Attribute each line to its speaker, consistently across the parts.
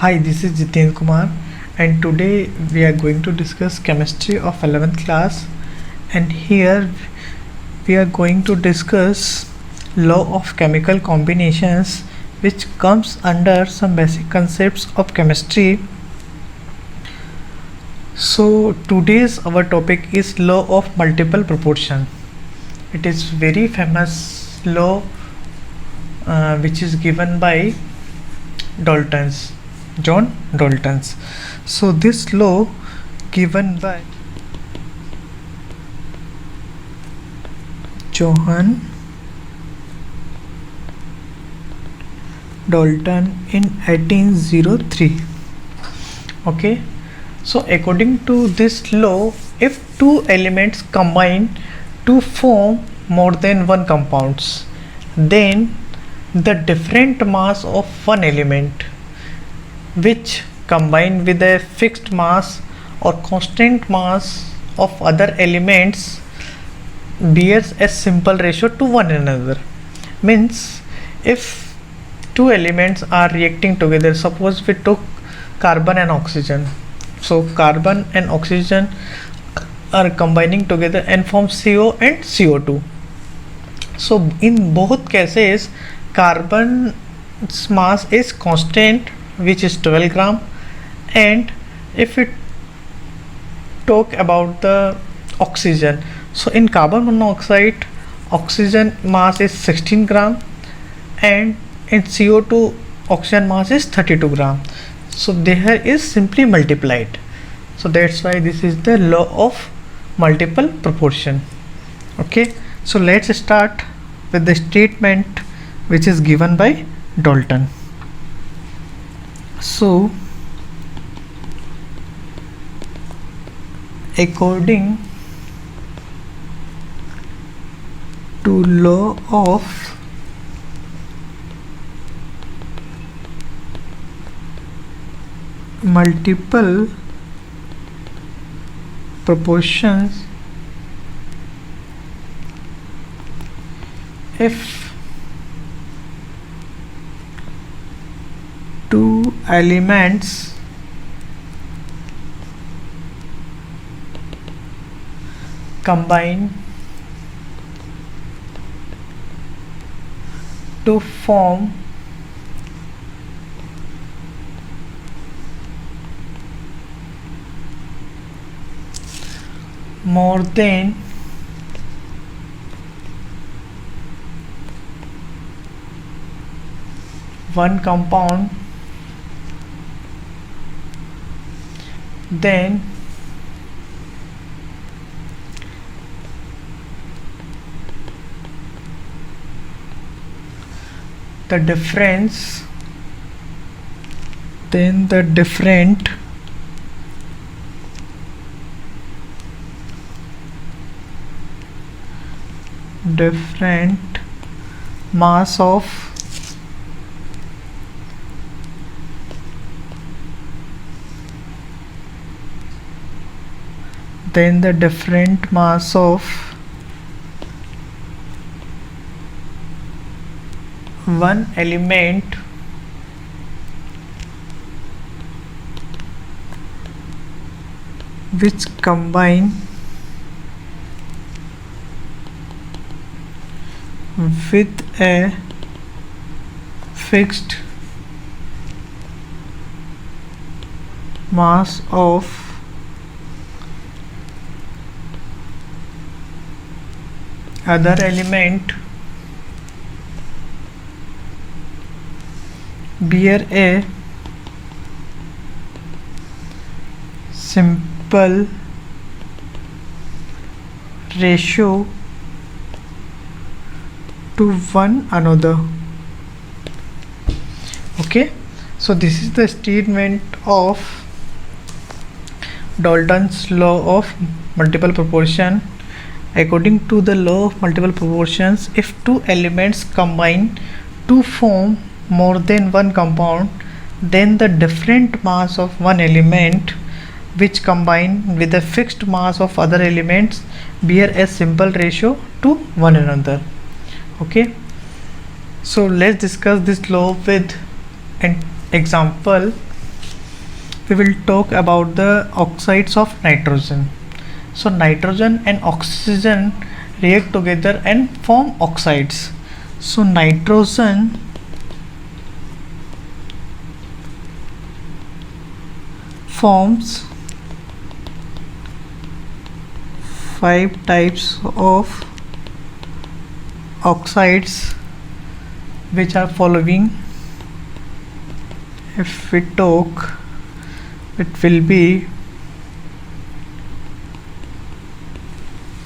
Speaker 1: Hi, this is Jiten Kumar, and today we are going to discuss chemistry of 11th class. And here we are going to discuss law of chemical combinations, which comes under some basic concepts of chemistry. So today's our topic is law of multiple proportion. It is very famous law which is given by John Dalton's. So this law given by John Dalton in 1803. Okay, so according to this law, if two elements combine to form more than one compounds, then the different mass of one element which combine with a fixed mass or constant mass of other elements bears a simple ratio to one another. Means if two elements are reacting together, suppose we took carbon and oxygen, so carbon and oxygen are combining together and form CO and CO2. So in both cases carbon's mass is constant, which is 12 gram, and if we talk about the oxygen, so in carbon monoxide oxygen mass is 16 gram and in CO2 oxygen mass is 32 gram. So there is simply multiplied. So that's why this is the law of multiple proportion. Okay, so let's start with the statement which is given by Dalton. So according to law of multiple proportions, if two elements combine to form more than one compound, then the different mass of one element which combine with a fixed mass of other element bear a simple ratio to one another. Okay, so this is the statement of Dalton's law of multiple proportion. According to the law of multiple proportions, if two elements combine to form more than one compound, then the different mass of one element which combine with the fixed mass of other elements bear a simple ratio to one another. Okay, so let's discuss this law with an example. we will talk about the oxides of nitrogen. So nitrogen and oxygen react together and form oxides. So nitrogen forms 5 types of oxides, which are following. If we talk, it will be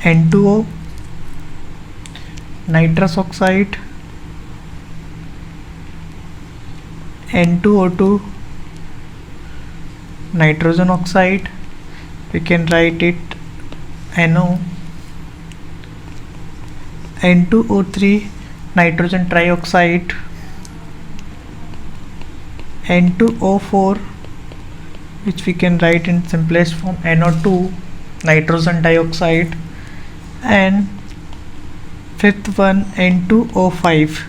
Speaker 1: N2O, nitrous oxide, N2O2, nitrogen oxide, we can write it NO, N2O3, nitrogen trioxide, N2O4, which we can write in simplest form NO2, nitrogen dioxide, and fifth one N2O5,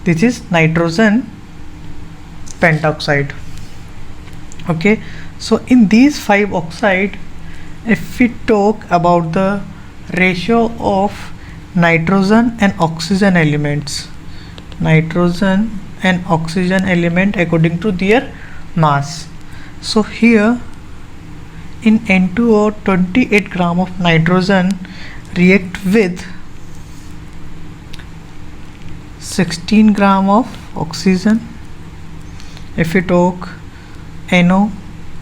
Speaker 1: this is nitrogen pentoxide. Okay, so in these 5 oxide, if we talk about the ratio of nitrogen and oxygen elements, nitrogen and oxygen element according to their mass. So here in N2O, 28 gram of nitrogen react with 16 gram of oxygen. If we talk NO,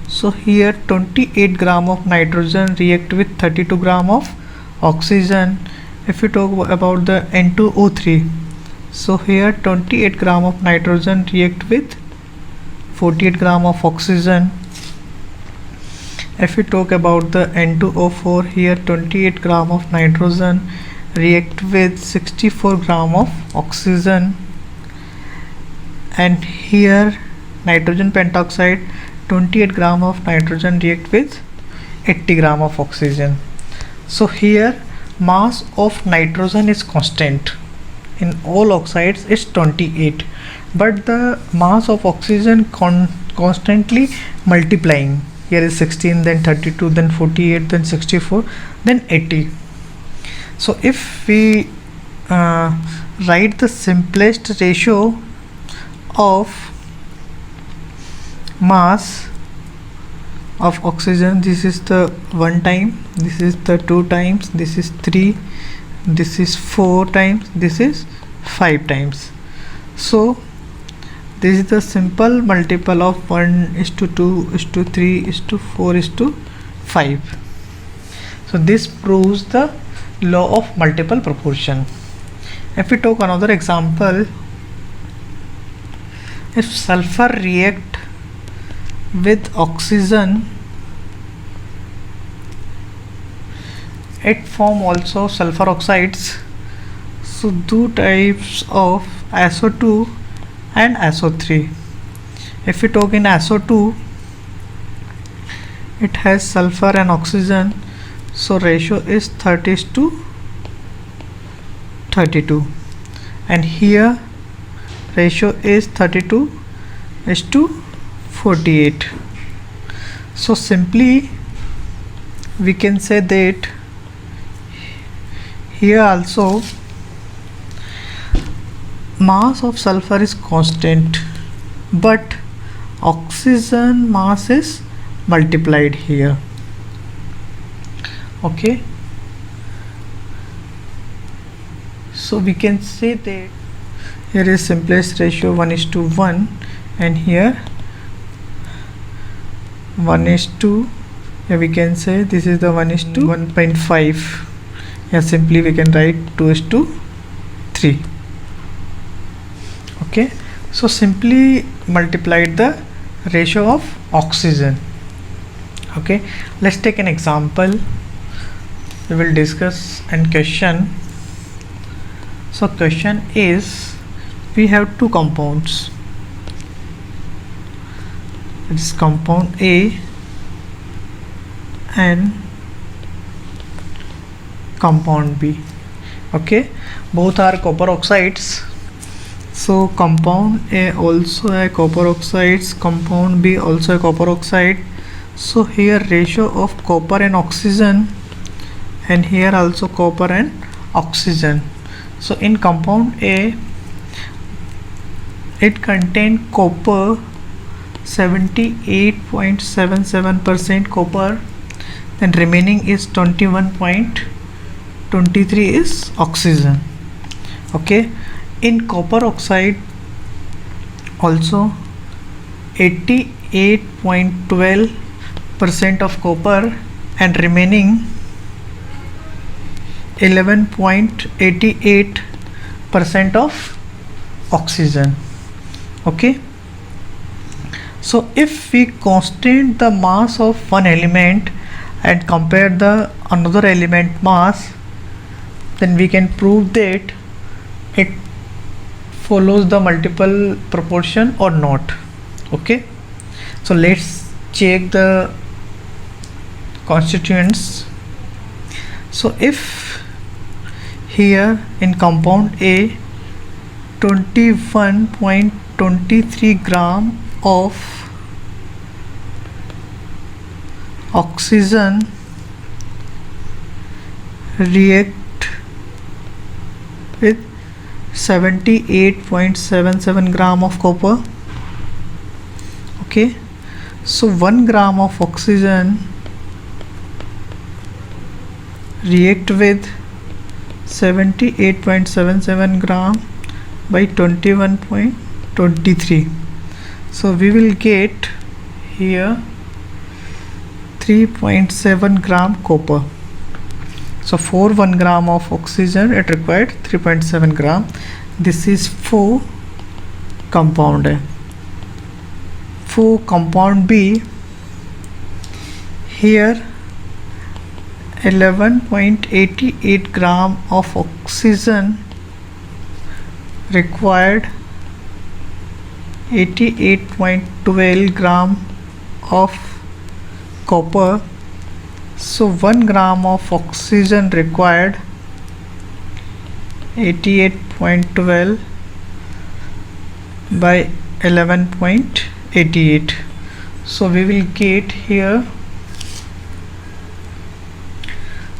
Speaker 1: so here 28 gram of nitrogen react with 32 gram of oxygen. If we talk about the N2O3, so here 28 gram of nitrogen react with 48 gram of oxygen. If we talk about the N2O4, here 28 gram of nitrogen react with 64 gram of oxygen, and here nitrogen pentoxide, 28 gram of nitrogen react with 80 gram of oxygen. So here mass of nitrogen is constant in all oxides is 28, but the mass of oxygen constantly multiplying. Here is 16, then 32, then 48, then 64, then 80. So if we write the simplest ratio of mass of oxygen, this is the 1 time, this is the 2 times, this is 3, this is 4 times, this is 5 times. So this is the simple multiple of 1:2:3:4:5. So this proves the law of multiple proportion. If we talk another example, if sulfur react with oxygen, it form also sulfur oxides. So 2 types of SO2 and SO3. If we talk in SO2, it has sulfur and oxygen, so ratio is 30:32, and here ratio is 32:48. So simply we can say that here also mass of sulfur is constant, but oxygen mass is multiplied here. Okay, so we can say that here is simplest ratio 1:1, and here 1:, yeah, we can say this is the 1:1.5. Yeah, simply we can write 2:3. Okay, so simply multiplied the ratio of oxygen. Okay, let's take an example. We will discuss and question. So question is, we have 2 compounds. It is compound A and compound B. Okay, both are copper oxides, So compound A also a copper oxides, compound B also a copper oxide. So here ratio of copper and oxygen, and here also copper and oxygen. So in compound A, it contains copper 78.77% copper, and remaining is 21.23 is oxygen. Okay, in copper oxide also 88.12% of copper and remaining 11.88% of oxygen. Okay, so if we constant the mass of one element and compare the another element mass, then we can prove that it follows the multiple proportion or not. Okay, so let's check the constituents. So if here in compound A 21.23 gram of oxygen react with 78.77 gram of copper. Okay, so 1 gram of oxygen react with 78.77 gram by 21.23. So we will get here 3.7 gram copper. So for 1 gram of oxygen it required 3.7 gram. This is for compound A. For compound B, here 11.88 gram of oxygen required 88.12 gram of copper. So 1 gram of oxygen required 88.12 by 11.88. So we will get here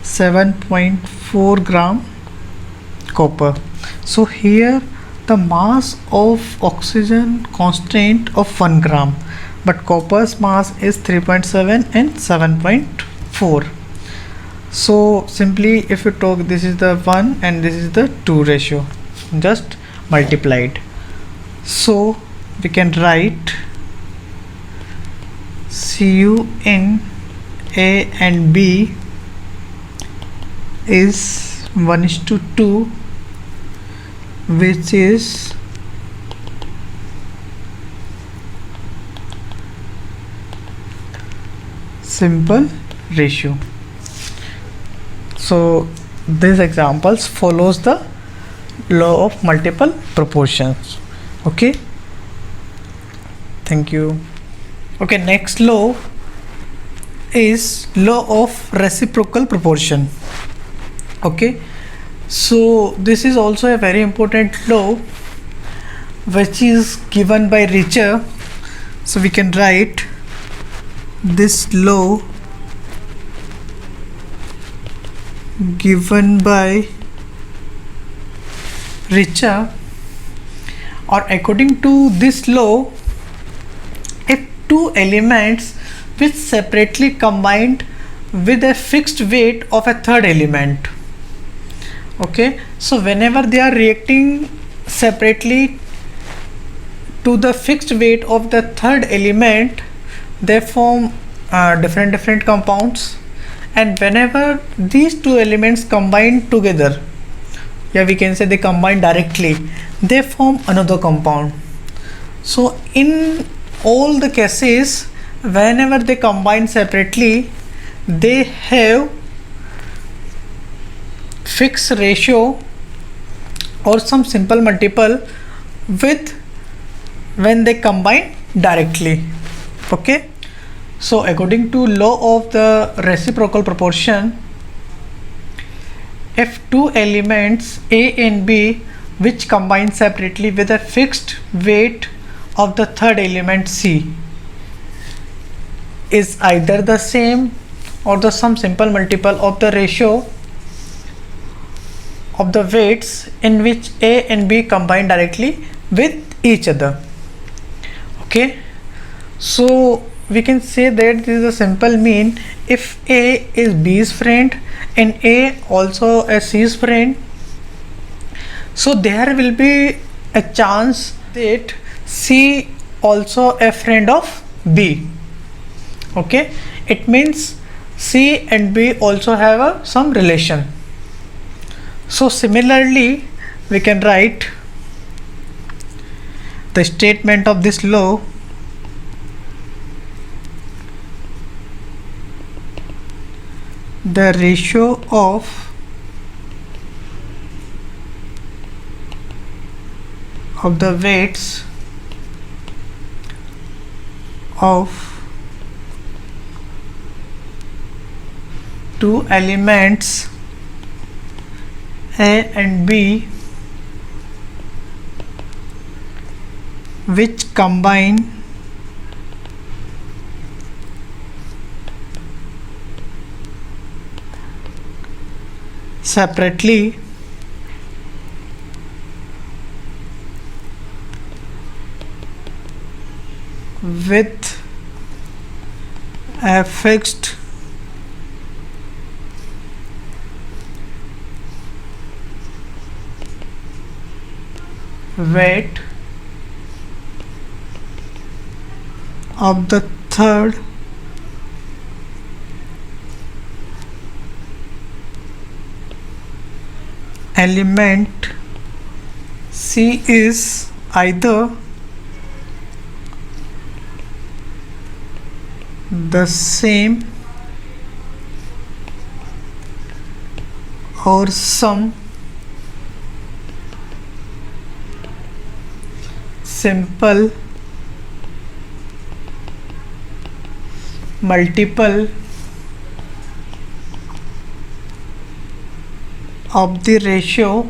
Speaker 1: 7.4 gram copper. So here the mass of oxygen constant of 1 gram, but copper's mass is 3.7 and 7.4. So simply if you talk, this is the 1 and this is the 2 ratio, just multiplied. So we can write Cu in A and B is 1:2, which is simple ratio. So these examples follows the law of multiple proportions. Okay, thank you. Okay, next law is law of reciprocal proportion. Okay, so this is also a very important law which is given by Richter. So we can write this law given by Richter, or according to this law, if two elements which separately combined with a fixed weight of a third element, okay, so whenever they are reacting separately to the fixed weight of the third element, they form different compounds, and whenever these two elements combine together, yeah, we can say they combine directly, they form another compound. So in all the cases, whenever they combine separately, they have fixed ratio or some simple multiple with when they combine directly. Okay, so according to law of the reciprocal proportion, if two elements A and B which combine separately with a fixed weight of the third element C is either the same or the some simple multiple of the ratio of the weights in which A and B combine directly with each other. Okay, so we can say that this is a simple mean. If A is B's friend and A also a C's friend, so there will be a chance that C also a friend of B. Okay, it means C and B also have some relation. So similarly we can write the statement of this law. The ratio of the weights of two elements A and B which combine separately with a fixed weight of the third element C is either the same or some simple multiple of the ratio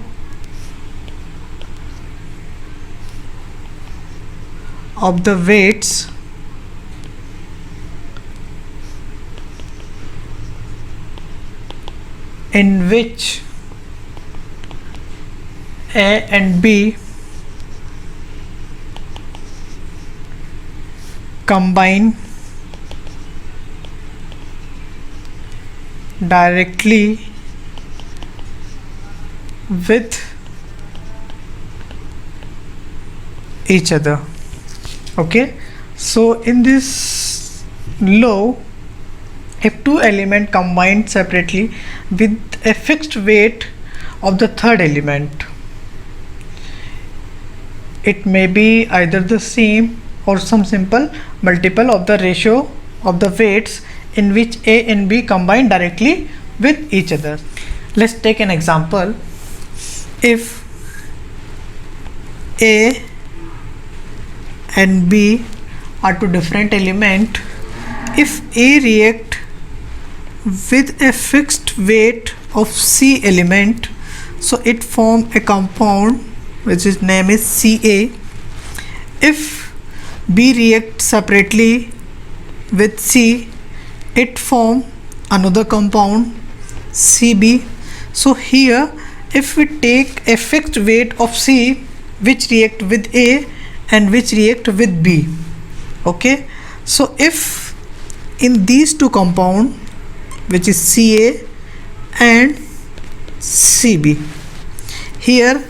Speaker 1: of the weights in which A and B combine directly with each other. Okay, so in this law, if two elements combine separately with a fixed weight of the third element, it may be either the same or some simple multiple of the ratio of the weights in which A and B combine directly with each other. Let's take an example. If A and B are two different elements, if A react with a fixed weight of C element, so it form a compound which is name is Ca. If B react separately with C, it form another compound Cb. So here if we take a fixed weight of C which react with A and which react with B, okay, so if in these two compound which is Ca and Cb, here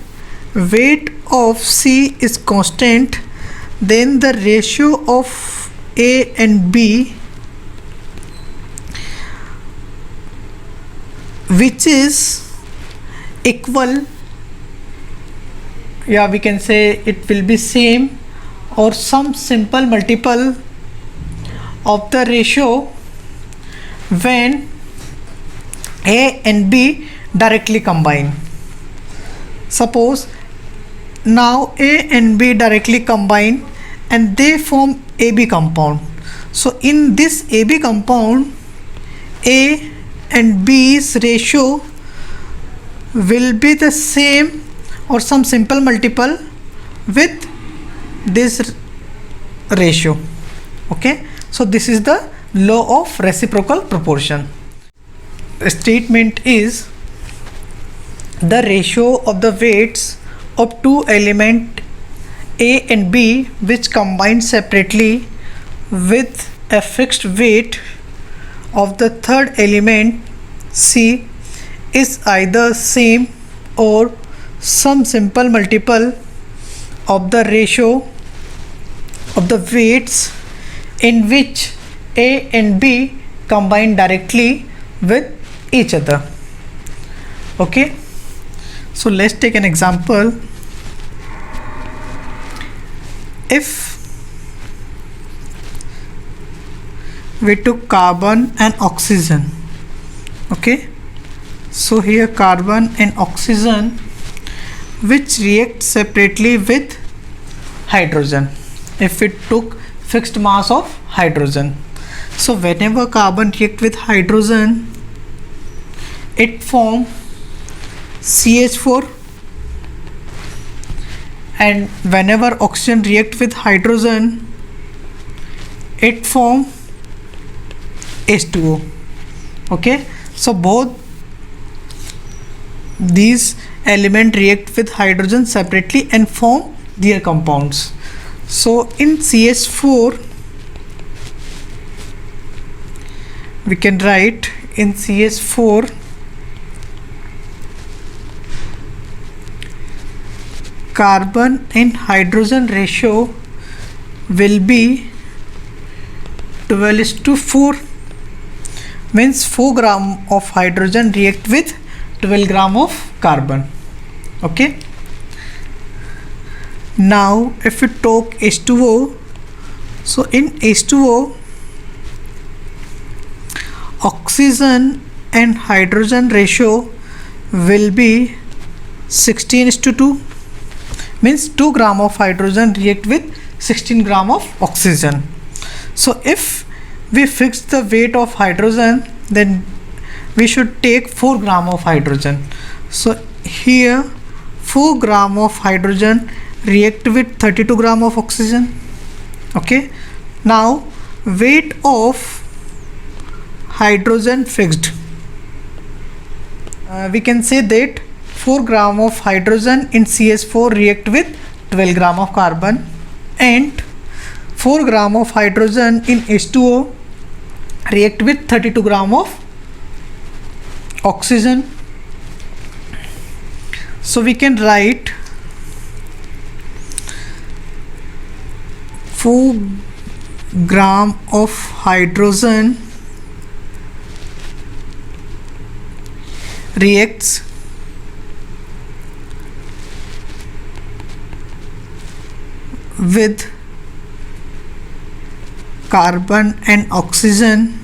Speaker 1: weight of C is constant, then the ratio of A and B which is equal, yeah, we can say it will be same or some simple multiple of the ratio when A and B directly combine. Suppose now A and B directly combine and they form AB compound. So in this AB compound, A and B's ratio will be the same or some simple multiple with this ratio. Okay, so this is the law of reciprocal proportion. The statement is the ratio of the weights of two elements A and B which combine separately with a fixed weight of the third element C is either same or some simple multiple of the ratio of the weights in which A and B combine directly with each other. Okay, so let's take an example. If we took carbon and oxygen, okay, so here carbon and oxygen which react separately with hydrogen. If we took fixed mass of hydrogen, so whenever carbon react with hydrogen, it form CH4, and whenever oxygen react with hydrogen, it form H2O. Okay, so both these elements react with hydrogen separately and form their compounds. So in CH4 we can write, in CH4 carbon and hydrogen ratio will be 12:4, means 4 gram of hydrogen react with 12 gram of carbon. Okay, now if we talk H2O, so in H2O oxygen and hydrogen ratio will be 16:2, means 2 gram of hydrogen react with 16 gram of oxygen. So if we fix the weight of hydrogen, then we should take 4 gram of hydrogen. So here 4 gram of hydrogen react with 32 gram of oxygen. Okay, now weight of hydrogen fixed, we can say that 4 gram of hydrogen in CH4 react with 12 gram of carbon, and 4 gram of hydrogen in H2O react with 32 gram of oxygen. So we can write 4 gram of hydrogen reacts with carbon and oxygen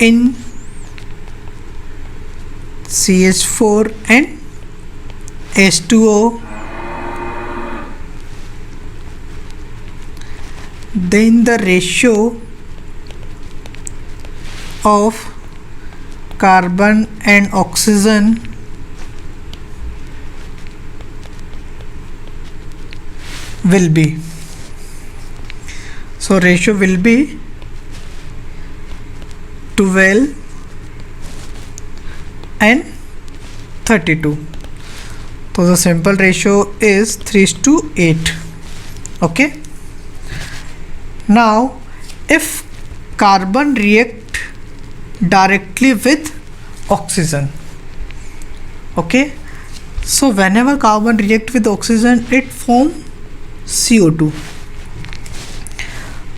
Speaker 1: in CH4 and H2O. Then the ratio of carbon and oxygen will be, so ratio will be 12 and 32. So the simple ratio is 3:8. Okay, now if carbon react directly with oxygen, okay, so whenever carbon react with oxygen, it form CO2,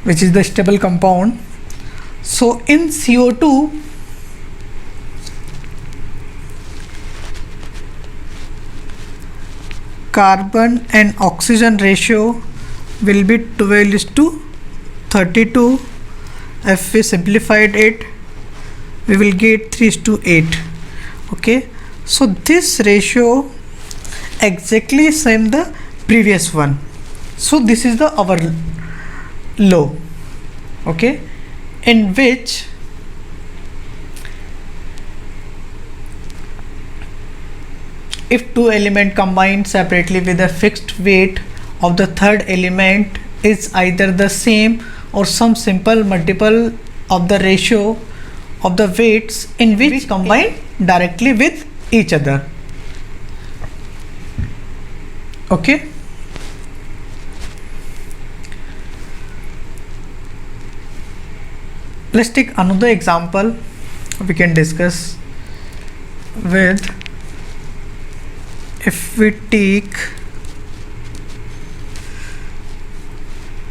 Speaker 1: which is the stable compound. So in CO2 carbon and oxygen ratio will be 12:32. If we simplified it, we will get 3:8. Okay, so this ratio exactly same the previous one. So this is the our law. Okay, in which if two elements combined separately with a fixed weight of the third element is either the same or some simple multiple of the ratio of the weights in which combine directly with each other. Okay. Let's take another example we can discuss with. If we take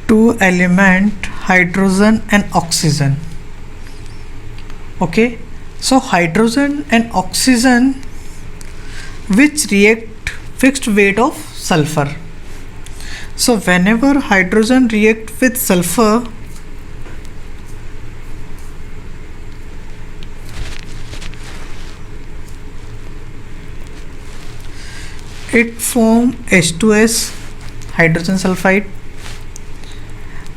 Speaker 1: two element hydrogen and oxygen. Okay, so hydrogen and oxygen which react fixed weight of sulfur. So whenever hydrogen react with sulfur, it form H2S, hydrogen sulfide,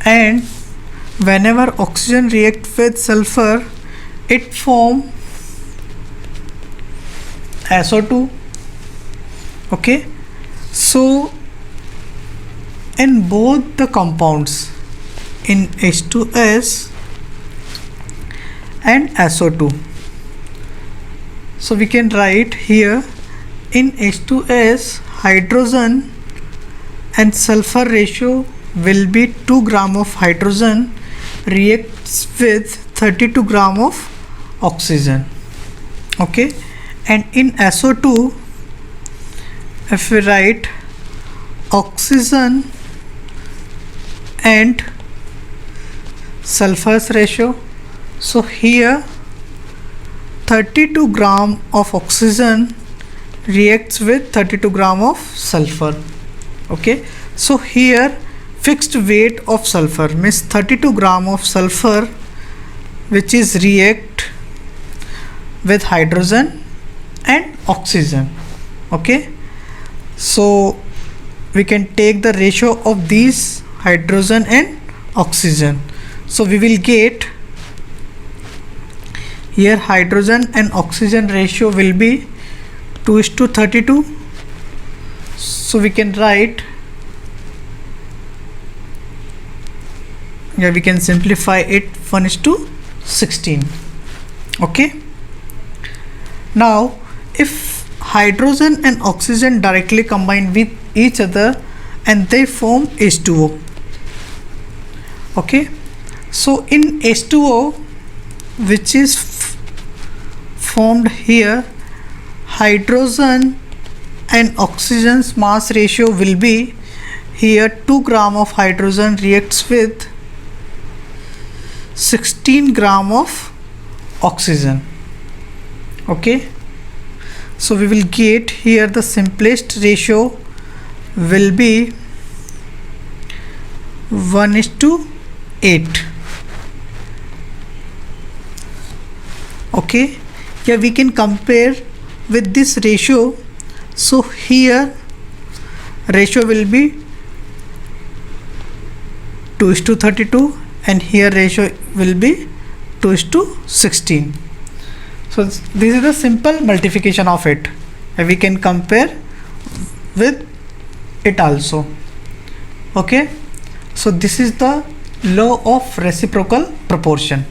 Speaker 1: and whenever oxygen react with sulfur, it form SO2. Okay, so in both the compounds, in H2S and SO2, so we can write here in H2S hydrogen and sulfur ratio will be 2 gram of hydrogen reacts with 32 gram of oxygen. Okay, and in SO2 if we write oxygen and sulfur's ratio, so here 32 gram of oxygen reacts with 32 gram of sulfur. Okay, so here fixed weight of sulfur means 32 gram of sulfur which is react with hydrogen and oxygen. Okay, so we can take the ratio of these hydrogen and oxygen, so we will get here hydrogen and oxygen ratio will be 2:32. So we can write, we can simplify it, 1:16. Okay, now if hydrogen and oxygen directly combine with each other and they form H2O. Okay, so in H2O which is formed here, hydrogen and oxygen's mass ratio will be here 2 gram of hydrogen reacts with 16 gram of oxygen. Okay, so we will get here the simplest ratio will be 1:8. Okay, here we can compare with this ratio. So here ratio will be 2:32 and here ratio will be 2:16. So this is the simple multiplication of it, and we can compare with it also. Okay, so this is the law of reciprocal proportion.